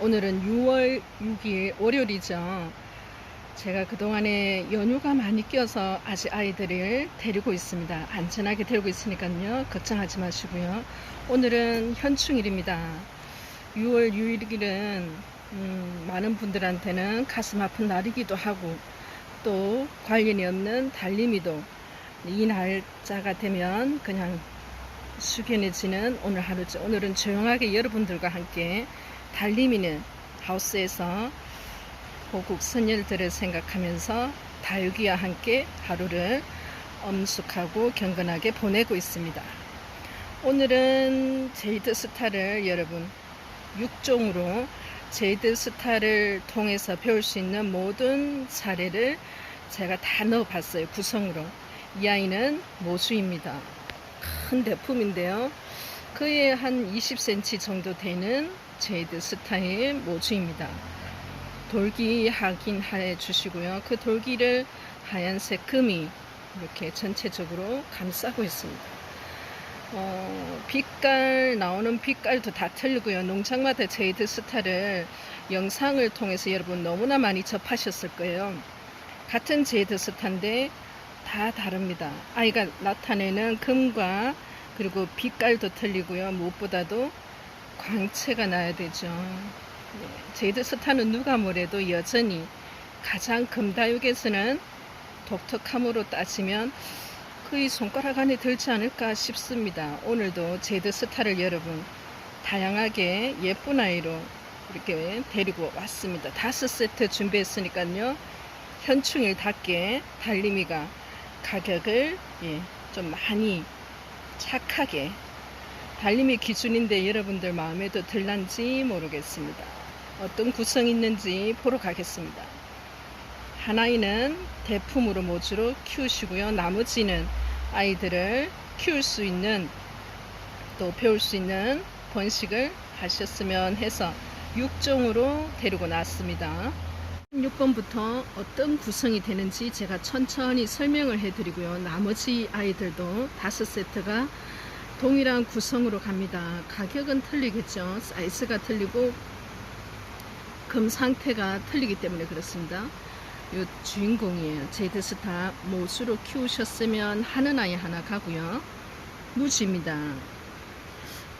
오늘은 6월 6일 월요일이죠. 제가 그동안에 연휴가 많이 껴서 아직 아이들을 데리고 있습니다. 안전하게 데리고 있으니까요, 걱정하지 마시고요. 오늘은 현충일입니다. 6월 6일은 많은 분들한테는 가슴 아픈 날이기도 하고, 또 관련이 없는 달림이도 이 날짜가 되면 그냥 숙연해지는 오늘 하루죠. 오늘은 조용하게 여러분들과 함께 달림이는 하우스에서 고국 선열들을 생각하면서 다육이와 함께 하루를 엄숙하고 경건하게 보내고 있습니다. 오늘은 제이드 스타를 여러분 6종으로 제이드 스타를 통해서 배울 수 있는 모든 사례를 제가 다 넣어봤어요. 구성으로. 이 아이는 모수입니다. 큰 대품인데요. 그의 한 20cm 정도 되는 제이드 스타의 모주입니다. 돌기 확인해 주시고요. 그 돌기를 하얀색 금이 이렇게 전체적으로 감싸고 있습니다. 빛깔, 나오는 빛깔도 다 틀리고요. 농장마다 제이드 스타를 영상을 통해서 여러분 너무나 많이 접하셨을 거예요. 같은 제이드 스타인데 다 다릅니다. 아이가 나타내는 금과 그리고 빛깔도 틀리고요. 무엇보다도 광채가 나야 되죠. 제이드 스타는 누가 뭐래도 여전히 가장 금다육에서는 독특함으로 따지면 거의 손가락 안에 들지 않을까 싶습니다. 오늘도 제이드 스타를 여러분 다양하게 예쁜 아이로 이렇게 데리고 왔습니다. 5세트 준비했으니까요. 현충일답게 달림이가 가격을 좀 많이 착하게, 달림이 기준인데 여러분들 마음에도 들란지 모르겠습니다. 어떤 구성이 있는지 보러 가겠습니다. 하나이는 대품으로 모주로 키우시고요. 나머지는 아이들을 키울 수 있는, 또 배울 수 있는 번식을 하셨으면 해서 6종으로 데리고 났습니다. 6번부터 어떤 구성이 되는지 제가 천천히 설명을 해드리고요. 나머지 아이들도 5세트가 동일한 구성으로 갑니다. 가격은 틀리겠죠. 사이즈가 틀리고 금 상태가 틀리기 때문에 그렇습니다. 이 주인공이에요. 제이드 스타 모수로 키우셨으면 하는 아이 하나 가고요. 무지입니다.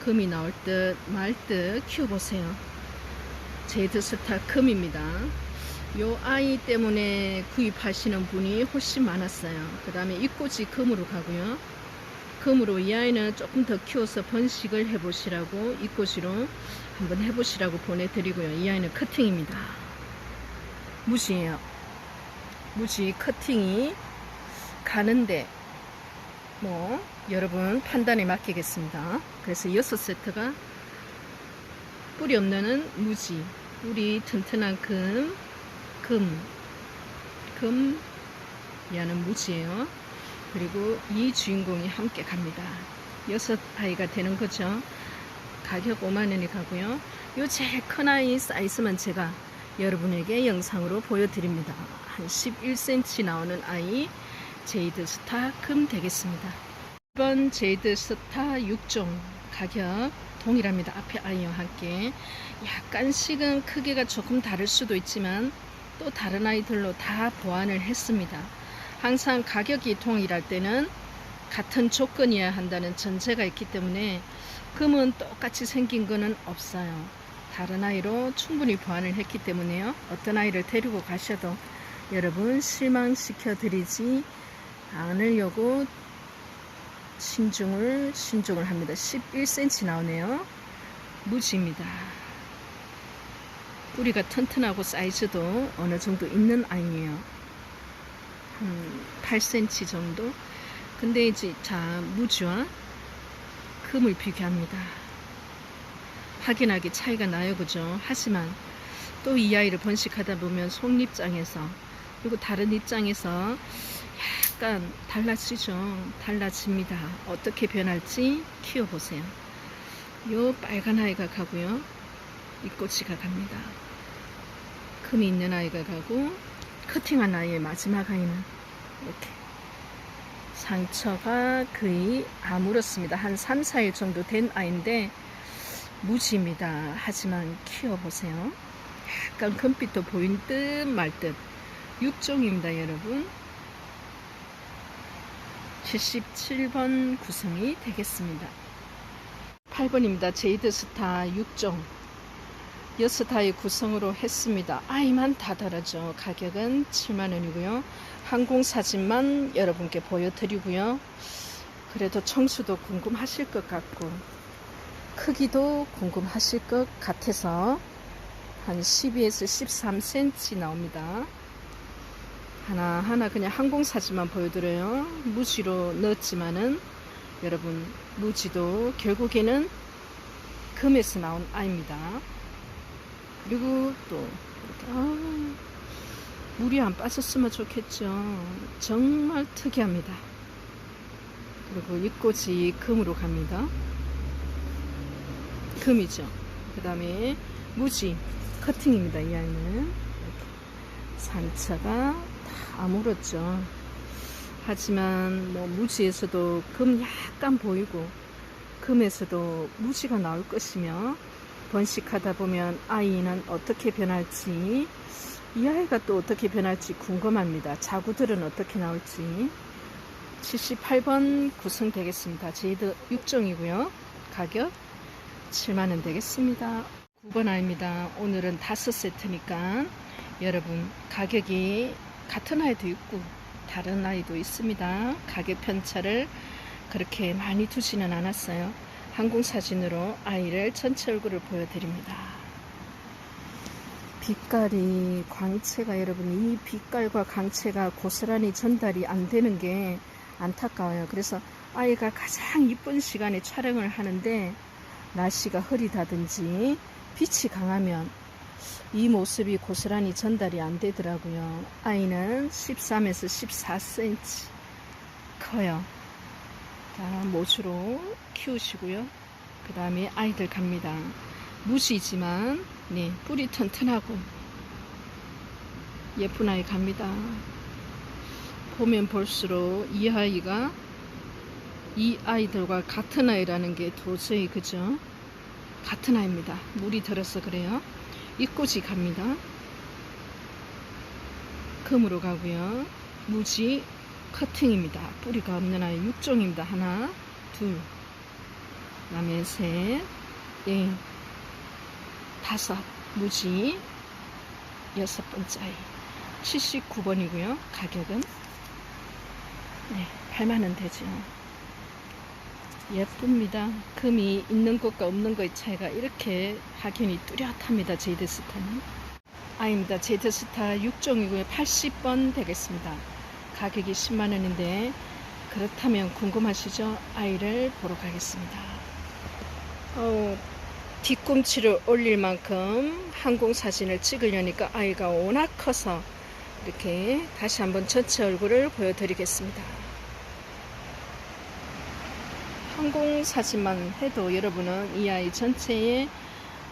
금이 나올 듯 말 듯 키워보세요. 제이드 스타 금입니다. 이 아이 때문에 구입하시는 분이 훨씬 많았어요. 그 다음에 입꼬지 금으로 가고요. 금으로 이 아이는 조금 더 키워서 번식을 해보시라고, 입꼬지로 한번 해보시라고 보내드리고요. 이 아이는 커팅입니다. 무지예요. 무지 커팅이 가는데 여러분 판단에 맡기겠습니다. 그래서 6세트가 뿌리 없는 무지, 뿌리 튼튼한 금이라는 무지예요. 그리고 이 주인공이 함께 갑니다. 6아이가 되는 거죠. 가격 5만원이 가고요. 요 제일 큰 아이 사이즈만 제가 여러분에게 영상으로 보여드립니다. 한 11cm 나오는 아이 제이드 스타 금 되겠습니다. 이번 제이드 스타 6종 가격 동일합니다. 앞에 아이와 함께 약간씩은 크기가 조금 다를 수도 있지만 또 다른 아이들로 다 보완을 했습니다. 항상 가격이 동일할 때는 같은 조건이어야 한다는 전제가 있기 때문에 금은 똑같이 생긴 거는 없어요. 다른 아이로 충분히 보완을 했기 때문에요. 어떤 아이를 데리고 가셔도 여러분 실망시켜 드리지 않으려고 신중을 합니다. 11cm 나오네요. 무지입니다. 뿌리가 튼튼하고 사이즈도 어느 정도 있는 아이예요. 8cm 정도. 근데 이제 무지와 금을 비교합니다. 확연하게 차이가 나요, 그죠? 하지만 또 이 아이를 번식하다 보면 속립장에서 그리고 다른 입장에서 약간 달라지죠. 달라집니다. 어떻게 변할지 키워보세요. 요 빨간 아이가 가고요. 이 꼬치가 갑니다. 금이 있는 아이가 가고, 커팅한 아이의 마지막 아이는 이렇게 상처가 거의 아물었습니다. 한 3, 4일 정도 된 아이인데 무지입니다. 하지만 키워보세요. 약간 금빛도 보인 듯 말 듯. 육종입니다, 여러분. 77번 구성이 되겠습니다. 8번입니다. 제이드스타 6종 6아이 구성으로 했습니다. 아이만 다 다르죠. 가격은 7만원이고요. 항공사진만 여러분께 보여드리고요. 그래도 청수도 궁금하실 것 같고 크기도 궁금하실 것 같아서 한 12에서 13cm 나옵니다. 하나하나 그냥 항공사진만 보여드려요. 무지로 넣었지만은 여러분 무지도 결국에는 금에서 나온 아이입니다. 그리고 또 이렇게 물이 안 빠졌으면 좋겠죠. 정말 특이합니다. 그리고 잎꽂이 금으로 갑니다. 금이죠. 그 다음에 무지 커팅입니다. 이 아이는 상처가 다 아물었죠. 하지만 뭐 무지에서도 금 약간 보이고 금에서도 무지가 나올 것이며 번식하다 보면 아이는 어떻게 변할지 이 아이가 또 어떻게 변할지 궁금합니다. 자구들은 어떻게 나올지. 78번 구성되겠습니다. 제이드 6종이고요. 가격 7만원 되겠습니다. 9번 아이입니다. 오늘은 5세트니까 여러분 가격이 같은 아이도 있고 다른 아이도 있습니다. 가격 편차를 그렇게 많이 두지는 않았어요. 항공사진으로 아이를 전체 얼굴을 보여드립니다. 빛깔이 광채가 여러분 이 빛깔과 광채가 고스란히 전달이 안 되는 게 안타까워요. 그래서 아이가 가장 이쁜 시간에 촬영을 하는데 날씨가 흐리다든지 빛이 강하면 이 모습이 고스란히 전달이 안 되더라고요. 아이는 13에서 14cm 커요. 자, 모주로 키우시고요. 그 다음에 아이들 갑니다. 무지지만 네, 뿌리 튼튼하고 예쁜 아이 갑니다. 보면 볼수록 이 아이가 이 아이들과 같은 아이라는 게 도저히 그죠? 같은 아이입니다. 물이 들어서 그래요. 잎꽂이 갑니다. 금으로 가고요. 무지 커팅입니다. 뿌리가 없는 아이 6종입니다. 하나, 둘, 그 다음에 셋, 넷, 다섯, 무지 6번째 아이 79번이고요. 가격은 네, 8만원 되죠. 예쁩니다. 금이 있는 것과 없는 것의 차이가 이렇게 확연히 뚜렷합니다. 제이드스타는 아이입니다. 제이드스타 6종이고요. 80번 되겠습니다. 가격이 10만원인데 그렇다면 궁금하시죠? 아이를 보러 가겠습니다. 뒤꿈치를 올릴 만큼 항공사진을 찍으려니까 아이가 워낙 커서 이렇게 다시 한번 전체 얼굴을 보여드리겠습니다. 항공사진만 해도 여러분은 이 아이 전체의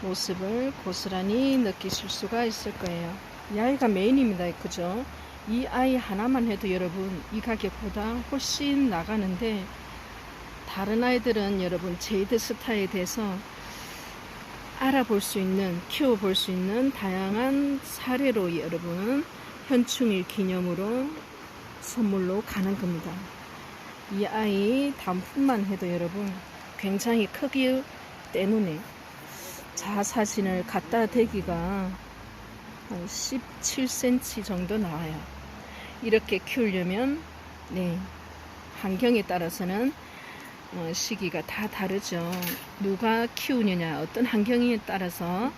모습을 고스란히 느끼실 수가 있을 거예요. 이 아이가 메인입니다. 그죠? 이 아이 하나만 해도 여러분 이 가격보다 훨씬 나가는데 다른 아이들은 여러분 제이드스타에 대해서 알아볼 수 있는, 키워볼 수 있는 다양한 사례로 여러분 현충일 기념으로 선물로 가는 겁니다. 이 아이 단품만 해도 여러분 굉장히 크기 때문에 자사진을 갖다 대기가 한 17cm 정도 나와요. 이렇게 키우려면 네, 환경에 따라서는 시기가 다 다르죠. 누가 키우느냐 어떤 환경에 따라서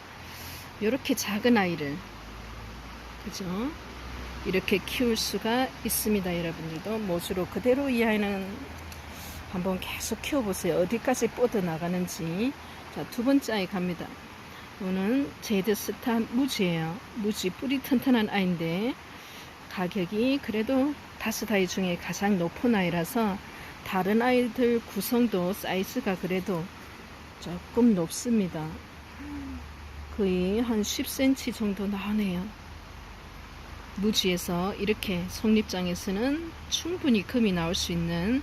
이렇게 작은 아이를 그죠? 이렇게 키울 수가 있습니다. 여러분들도 모주로 그대로 이 아이는 한번 계속 키워보세요. 어디까지 뻗어나가는지. 자, 두 번째 아이 갑니다. 이거는 제이드스타 무지예요. 무지 뿌리 튼튼한 아이인데 가격이 그래도 5아이 중에 가장 높은 아이라서 다른 아이들 구성도 사이즈가 그래도 조금 높습니다. 거의 한 10cm 정도 나오네요. 무지에서 이렇게 속립장에서는 충분히 금이 나올 수 있는,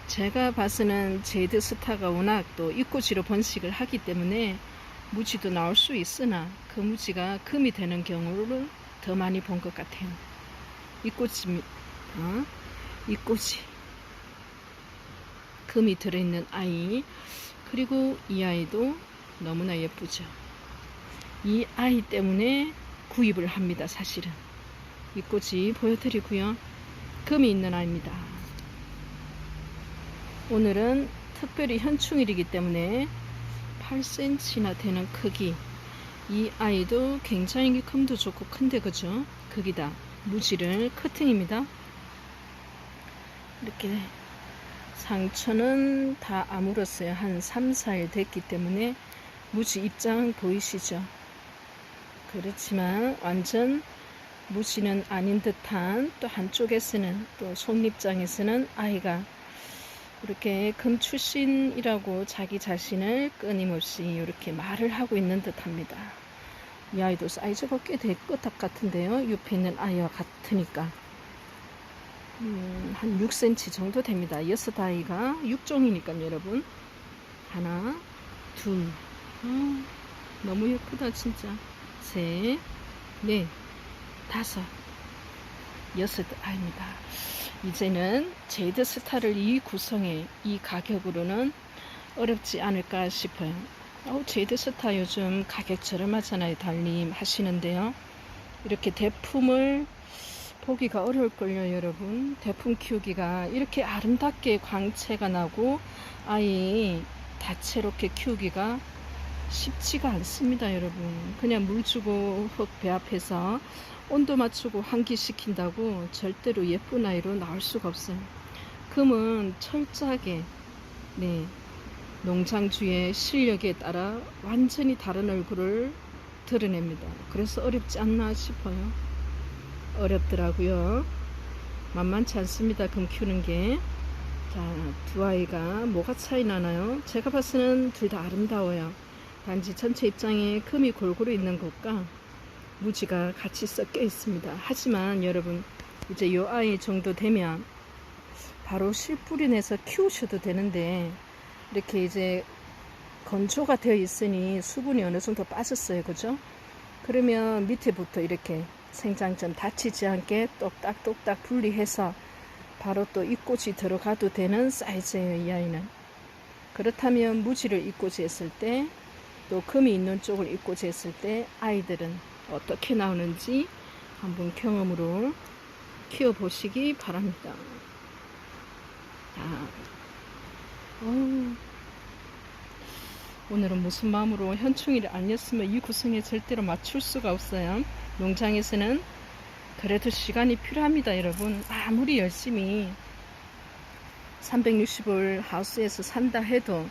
제가 봐서는 제이드 스타가 워낙 또 입꼬지로 번식을 하기 때문에 무지도 나올 수 있으나 그 무지가 금이 되는 경우를 더 많이 본 것 같아요. 입꼬지, 입꼬지 금이 들어있는 아이, 그리고 이 아이도 너무나 예쁘죠. 이 아이 때문에 구입을 합니다. 사실은 입꼬지 보여드리고요. 금이 있는 아이입니다. 오늘은 특별히 현충일이기 때문에 8cm나 되는 크기, 이 아이도 굉장히 금도 좋고 큰데 그죠? 거기다 무지를 커팅입니다. 이렇게 상처는 다 아물었어요. 한 3, 4일 됐기 때문에 무지 입장 보이시죠? 그렇지만 완전 무지는 아닌 듯한, 또 한쪽에서는, 또 속립장에서는 아이가 이렇게 금 출신이라고 자기 자신을 끊임없이 이렇게 말을 하고 있는 듯 합니다. 이 아이도 사이즈가 꽤 될 것 같은데요. 옆에 있는 아이와 같으니까 한 6cm 정도 됩니다. 6아이가 6종이니까 여러분. 하나, 둘, 너무 예쁘다 진짜. 셋, 넷, 다섯, 6아이입니다. 이제는 제이드 스타를 이 구성에, 이 가격으로는 어렵지 않을까 싶어요. 제이드 스타 요즘 가격 저렴하잖아요. 달님 하시는데요. 이렇게 대품을 보기가 어려울걸요, 여러분. 대품 키우기가 이렇게 아름답게 광채가 나고 아이 다채롭게 키우기가 쉽지가 않습니다, 여러분. 그냥 물 주고 흙 배합해서 온도 맞추고 환기시킨다고 절대로 예쁜 아이로 나올 수가 없어요. 금은 철저하게 농장주의 실력에 따라 완전히 다른 얼굴을 드러냅니다. 그래서 어렵지 않나 싶어요. 어렵더라고요. 만만치 않습니다. 금 키우는 게. 자, 두 아이가 뭐가 차이 나나요? 제가 봐서는 둘 다 아름다워요. 단지 전체 입장에 금이 골고루 있는 것과 무지가 같이 섞여 있습니다. 하지만 여러분, 이제 이 아이 정도 되면 바로 씨뿌리 내서 키우셔도 되는데, 이렇게 이제 건조가 되어 있으니 수분이 어느 정도 빠졌어요. 그죠? 그러면 밑에부터 이렇게 생장점 다치지 않게 똑딱똑딱 분리해서 바로 또 입꼬지 들어가도 되는 사이즈예요. 이 아이는. 그렇다면 무지를 입꼬지 했을 때, 또 금이 있는 쪽을 입꼬지 했을 때 아이들은 어떻게 나오는지 한번 경험으로 키워보시기 바랍니다. 오늘은 무슨 마음으로 현충일을 알렸으면 이 구성에 절대로 맞출 수가 없어요. 농장에서는 그래도 시간이 필요합니다. 여러분, 아무리 열심히 360을 하우스에서 산다 해도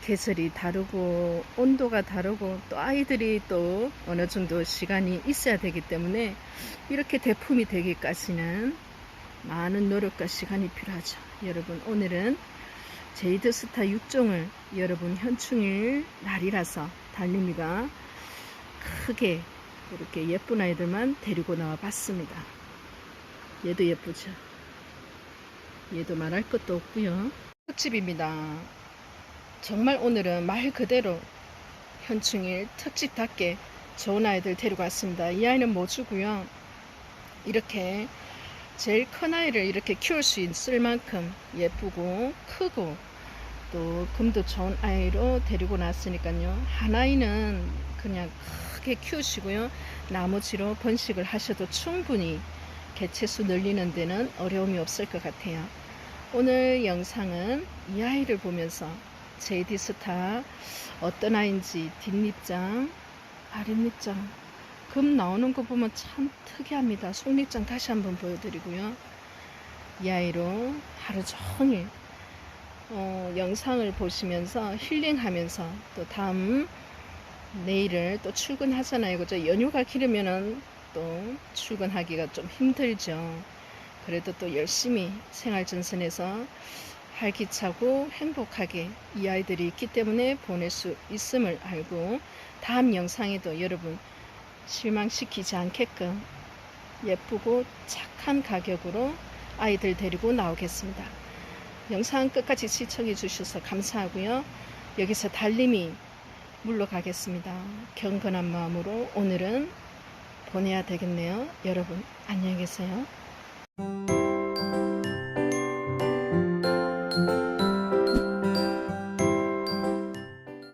계절이 다르고 온도가 다르고 또 아이들이 또 어느 정도 시간이 있어야 되기 때문에 이렇게 대품이 되기까지는 많은 노력과 시간이 필요하죠. 여러분, 오늘은 제이드 스타 6종을 여러분 현충일 날이라서 달님이가 크게 이렇게 예쁜 아이들만 데리고 나와 봤습니다. 얘도 예쁘죠? 얘도 말할 것도 없고요. 특집입니다. 정말 오늘은 말 그대로 현충일 특집답게 좋은 아이들 데리고 왔습니다. 이 아이는 모주고요. 이렇게 제일 큰 아이를 이렇게 키울 수 있을 만큼 예쁘고 크고 또 금도 좋은 아이로 데리고 났으니까요. 한 아이는 그냥 크게 키우시고요. 나머지로 번식을 하셔도 충분히 개체수 늘리는 데는 어려움이 없을 것 같아요. 오늘 영상은 이 아이를 보면서 제이드 스타 어떤 아이인지 뒷립장, 아랫립장, 금 나오는 거 보면 참 특이합니다. 속립장 다시 한번 보여드리고요. 이 아이로 하루 종일 영상을 보시면서 힐링하면서 또 다음 내일을 또 출근하잖아요. 그죠? 연휴가 길으면은 또 출근하기가 좀 힘들죠. 그래도 또 열심히 생활전선에서 활기차고 행복하게 이 아이들이 있기 때문에 보낼 수 있음을 알고 다음 영상에도 여러분 실망시키지 않게끔 예쁘고 착한 가격으로 아이들 데리고 나오겠습니다. 영상 끝까지 시청해 주셔서 감사하고요. 여기서 달림이 물러가겠습니다. 경건한 마음으로 오늘은 보내야 되겠네요. 여러분 안녕히 계세요.